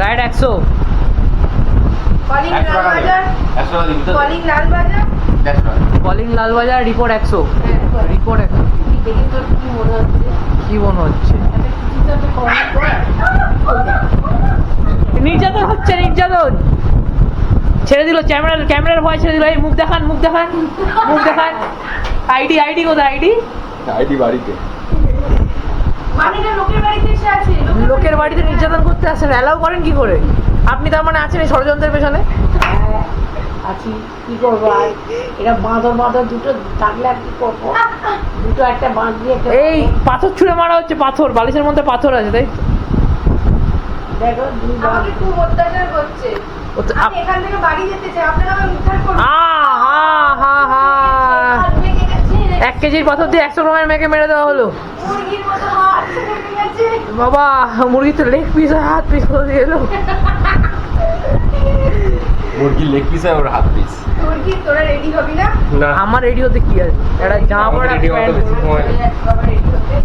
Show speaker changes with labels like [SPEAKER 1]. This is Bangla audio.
[SPEAKER 1] Direct 100।
[SPEAKER 2] Calling Lalbazar, calling Lalbazar,
[SPEAKER 1] calling Lalbazar, report 100।
[SPEAKER 2] হ্যাঁ,
[SPEAKER 1] রিপোর্ট 100।
[SPEAKER 2] দেখি তোর কি মনে হচ্ছে?
[SPEAKER 1] কি মনে হচ্ছে? নির্যাতন হচ্ছে, নির্যাতন। ছেড়ে দিল ক্যামেরার ভয় ছেড়ে দিল। এই মুখ দেখান, মুখ দেখান, মুখ দেখান। আইডি কোথায়? আইডি
[SPEAKER 3] বাড়িতে।
[SPEAKER 2] মানে এটা লোকের বাড়িতে এসে আছে,
[SPEAKER 1] লোকের বাড়িতে নির্যাতন করতে আসেন, অ্যালাউ করেন কি করে? আপনি তার মানে আছেন এই ষড়যন্ত্রের পেছনে?
[SPEAKER 4] হ্যাঁ, আছি, কি করবো আর? এরা বাঁদর দুটো থাকলে আর কি করবো? দুটো একটা বাঁধ দিয়ে
[SPEAKER 1] এই পাথর ছুঁড়ে মারা হচ্ছে, পাথর, বালিশের মধ্যে পাথর আছে, তাই
[SPEAKER 4] দেখো দুই
[SPEAKER 2] আমাকে খুব অত্যাচার করছে। আমি এখান থেকে বাড়ি যেতে চাই, আপনারা আমাকে উদ্ধার করুন। হাত ভেঙে গেছে,
[SPEAKER 1] 1 কেজির পাথর দিয়ে 100 গ্রামের মেয়েকে মেরে দেওয়া হলো।
[SPEAKER 2] মুরগির মতো হাত ভেঙে গেছে।
[SPEAKER 1] বাবা, মুরগির তো লেগ পিস, হাত পিস করে দিয়ে এলো।
[SPEAKER 3] মুরগির লেগ পিস আর ওর হাত পিস।
[SPEAKER 2] তোরা রেডি হবি না?
[SPEAKER 3] না,
[SPEAKER 1] আমার রেডি হতে কি আছে? একটা জামা পড়া,
[SPEAKER 3] রেডি হতে বেশি সময়
[SPEAKER 2] বাবা রেডি হতে